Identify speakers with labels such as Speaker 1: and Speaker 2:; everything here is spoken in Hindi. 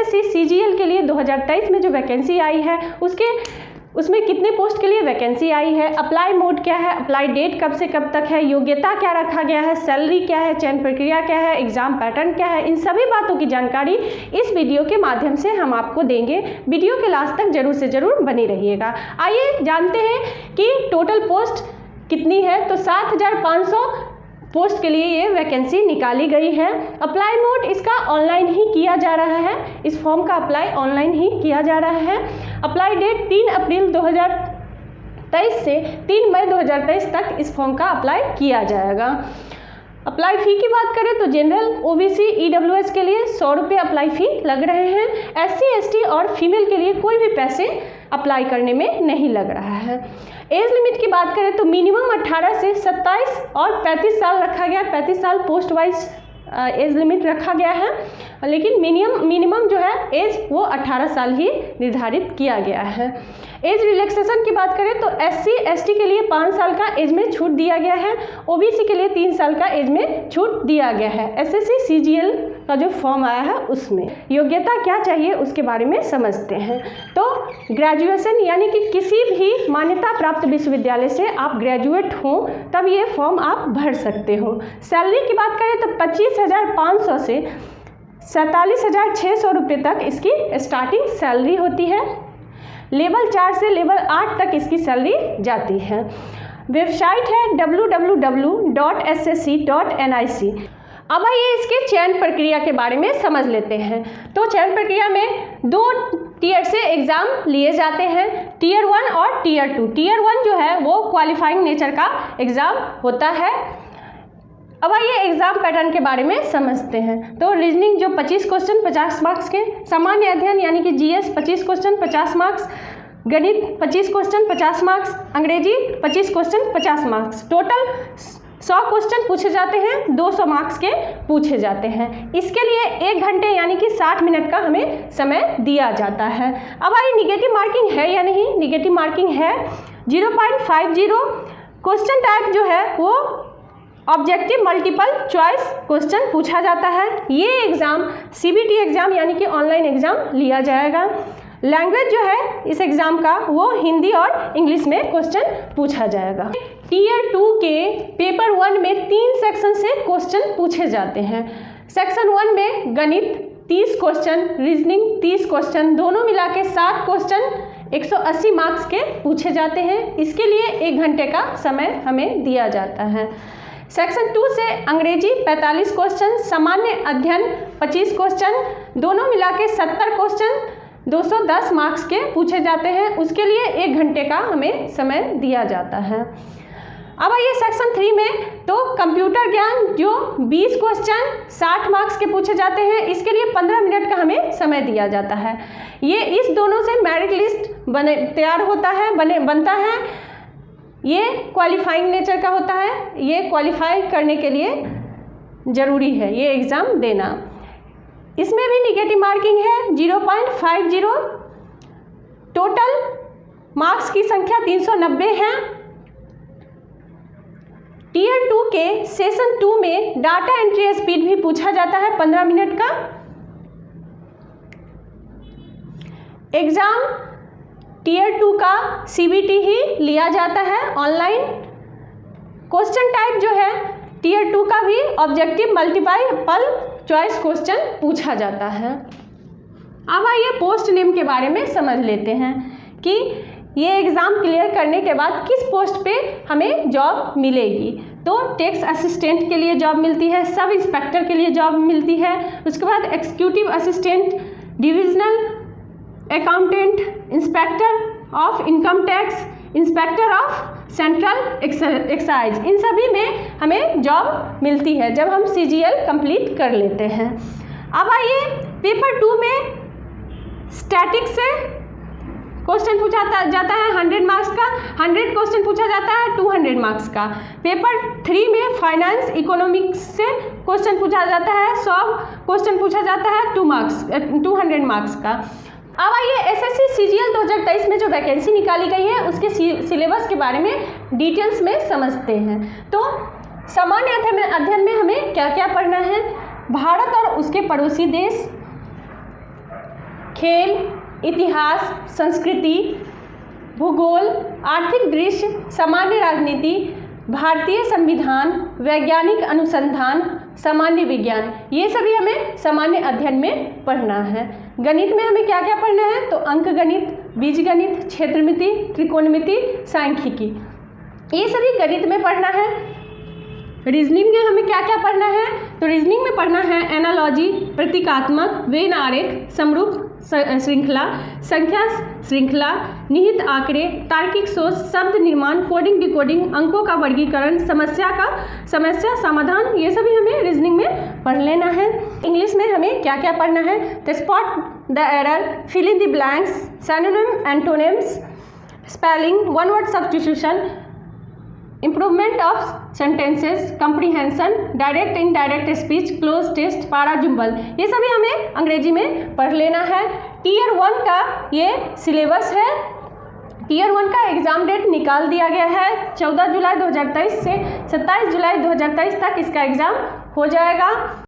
Speaker 1: एसएससी सीजीएल के लिए 2023 में जो वैकेंसी आई है उसमें कितने पोस्ट के लिए वैकेंसी आई है, अप्लाई मोड क्या है, अप्लाई डेट कब से कब तक है, योग्यता क्या रखा गया है, सैलरी क्या है, चयन प्रक्रिया क्या है, एग्जाम पैटर्न क्या है, इन सभी बातों की जानकारी इस वीडियो के माध्यम से हम आपको देंगे। वीडियो के लास्ट तक जरूर से जरूर बने रहिएगा। आइए जानते हैं कि टोटल पोस्ट कितनी है। तो 7,500 पोस्ट के लिए ये वैकेंसी निकाली गई है। अप्लाई मोड इसका ऑनलाइन ही किया जा रहा है, इस फॉर्म का अप्लाई ऑनलाइन ही किया जा रहा है। अप्लाई डेट 3 अप्रैल 2023 से 3 मई 2023 तक इस फॉर्म का अप्लाई किया जाएगा। अप्लाई फ़ी की बात करें तो जनरल, ओबीसी, ईडब्ल्यूएस के लिए 100 रुपये अप्लाई फ़ी लग रहे हैं। एससी, एसटी और फीमेल के लिए कोई भी पैसे अप्लाई करने में नहीं लग रहा है। एज लिमिट की बात करें तो मिनिमम 18 से 27 और 35 साल रखा गया। 35 साल पोस्ट वाइज एज लिमिट रखा गया है, लेकिन मिनिमम जो है एज वो 18 साल ही निर्धारित किया गया है। एज रिलैक्सेशन की बात करें तो एससी, एसटी के लिए 5 साल का एज में छूट दिया गया है। ओबीसी के लिए 3 साल का एज में छूट दिया गया है। एसएससी सीजीएल का जो फॉर्म आया है उसमें योग्यता क्या चाहिए उसके बारे में समझते हैं। तो ग्रेजुएशन यानी कि किसी भी मान्यता प्राप्त विश्वविद्यालय से आप ग्रेजुएट हों तब ये फॉर्म आप भर सकते हो। सैलरी की बात करें तो 25,500 से 47,600 रुपये तक इसकी स्टार्टिंग सैलरी होती है। लेवल 4 से लेवल 8 तक इसकी सैलरी जाती है। वेबसाइट है www.ssc.nic। अब आइए इसके चयन प्रक्रिया के बारे में समझ लेते हैं। तो चयन प्रक्रिया में 2 टीयर से एग्ज़ाम लिए जाते हैं, टीयर 1 और टीयर 2। टीयर 1 जो है वो क्वालिफाइंग नेचर का एग्ज़ाम होता है। अब आइए एग्जाम पैटर्न के बारे में समझते हैं। तो रीजनिंग जो 25 क्वेश्चन 50 मार्क्स के, सामान्य अध्ययन यानी कि जीएस 25 क्वेश्चन 50 मार्क्स, गणित 25 क्वेश्चन 50 मार्क्स, अंग्रेजी 25 क्वेश्चन 50 मार्क्स, टोटल 100 क्वेश्चन पूछे जाते हैं, 200 मार्क्स के पूछे जाते हैं। इसके लिए 1 घंटे यानी कि 60 मिनट का हमें समय दिया जाता है। अब आइए निगेटिव मार्किंग है या नहीं। निगेटिव मार्किंग है 0.50। क्वेश्चन टाइप जो है वो ऑब्जेक्टिव मल्टीपल चॉइस क्वेश्चन पूछा जाता है। ये एग्ज़ाम सीबीटी एग्ज़ाम यानी कि ऑनलाइन एग्ज़ाम लिया जाएगा। लैंग्वेज जो है इस एग्ज़ाम का वो हिंदी और इंग्लिश में क्वेश्चन पूछा जाएगा। टीयर 2 के पेपर 1 में 3 सेक्शन से क्वेश्चन पूछे जाते हैं। सेक्शन 1 में गणित 30 क्वेश्चन, रीजनिंग 30 क्वेश्चन, दोनों मिला के 60 क्वेश्चन 180 मार्क्स के पूछे जाते हैं। इसके लिए 1 घंटे का समय हमें दिया जाता है। सेक्शन 2 से अंग्रेजी 45 क्वेश्चन, सामान्य अध्ययन 25 क्वेश्चन, दोनों मिला के 70 क्वेश्चन 210 मार्क्स के पूछे जाते हैं। उसके लिए 1 घंटे का हमें समय दिया जाता है। अब आइए सेक्शन 3 में, तो कंप्यूटर ज्ञान जो 20 क्वेश्चन 60 मार्क्स के पूछे जाते हैं। इसके लिए 15 मिनट का हमें समय दिया जाता है। ये इस दोनों से मेरिट लिस्ट तैयार होता है, बनता है। ये क्वालिफाइंग नेचर का होता है। ये क्वालिफाई करने के लिए ज़रूरी है ये एग्ज़ाम देना। इसमें भी निगेटिव मार्किंग है 0.50। टोटल मार्क्स की संख्या 390 है। टीयर 2 के सेशन 2 में डाटा एंट्री स्पीड भी पूछा जाता है 15 मिनट का। एग्ज़ाम टीयर 2 का सीबीटी ही लिया जाता है ऑनलाइन। क्वेश्चन टाइप जो है टीयर 2 का भी ऑब्जेक्टिव मल्टीपल चॉइस क्वेश्चन पूछा जाता है। अब आइए पोस्ट नेम के बारे में समझ लेते हैं कि ये एग्ज़ाम क्लियर करने के बाद किस पोस्ट पे हमें जॉब मिलेगी। तो टैक्स असिस्टेंट के लिए जॉब मिलती है, सब इंस्पेक्टर के लिए जॉब मिलती है, उसके बाद executive assistant, divisional accountant, inspector of income tax, inspector of central excise, इन सभी में हमें जॉब मिलती है जब हम सीजीएल कंप्लीट कर लेते हैं। अब आइए पेपर 2 में स्टैटिक से क्वेश्चन पूछा जाता है 100 मार्क्स का, 100 क्वेश्चन पूछा जाता है 200 मार्क्स का। पेपर 3 में फाइनेंस इकोनॉमिक्स से क्वेश्चन पूछा जाता है 100 क्वेश्चन पूछा जाता है 200 मार्क्स का। अब आइए एसएससी सीजीएल 2023 में जो वैकेंसी निकाली गई है उसके सिलेबस के बारे में डिटेल्स में समझते हैं। तो सामान्य अध्ययन में हमें क्या क्या पढ़ना है, भारत और उसके पड़ोसी देश, खेल, इतिहास, संस्कृति, भूगोल, आर्थिक दृश्य, सामान्य राजनीति, भारतीय संविधान, वैज्ञानिक अनुसंधान, सामान्य विज्ञान, ये सभी हमें सामान्य अध्ययन में पढ़ना है। गणित में हमें क्या क्या पढ़ना है? तो अंकगणित, बीजगणित, क्षेत्रमिति, त्रिकोणमिति, सांख्यिकी, ये सभी गणित में पढ़ना है। रीजनिंग में हमें क्या क्या पढ़ना है? तो रीजनिंग में पढ़ना है एनालॉजी, प्रतीकात्मक, वेन आरेख, समरूप श्रृंखला, संख्या श्रृंखला, निहित आंकड़े, तार्किक सोच, शब्द निर्माण, कोडिंग डिकोडिंग, अंकों का वर्गीकरण, समस्या समाधान, ये सभी हमें रीजनिंग में पढ़ लेना है। इंग्लिश में हमें क्या क्या पढ़ना है? तो spot the error, fill in the blanks, synonym antonyms, spelling, one word substitution, improvement of sentences, comprehension, direct indirect speech, cloze test, para jumble, ये सभी हमें अंग्रेजी में पढ़ लेना है। टीयर 1 का ये सिलेबस है। टीयर 1 का एग्ज़ाम डेट निकाल दिया गया है। 14 जुलाई 2023 से 27 जुलाई 2023 तक इसका एग्ज़ाम हो जाएगा।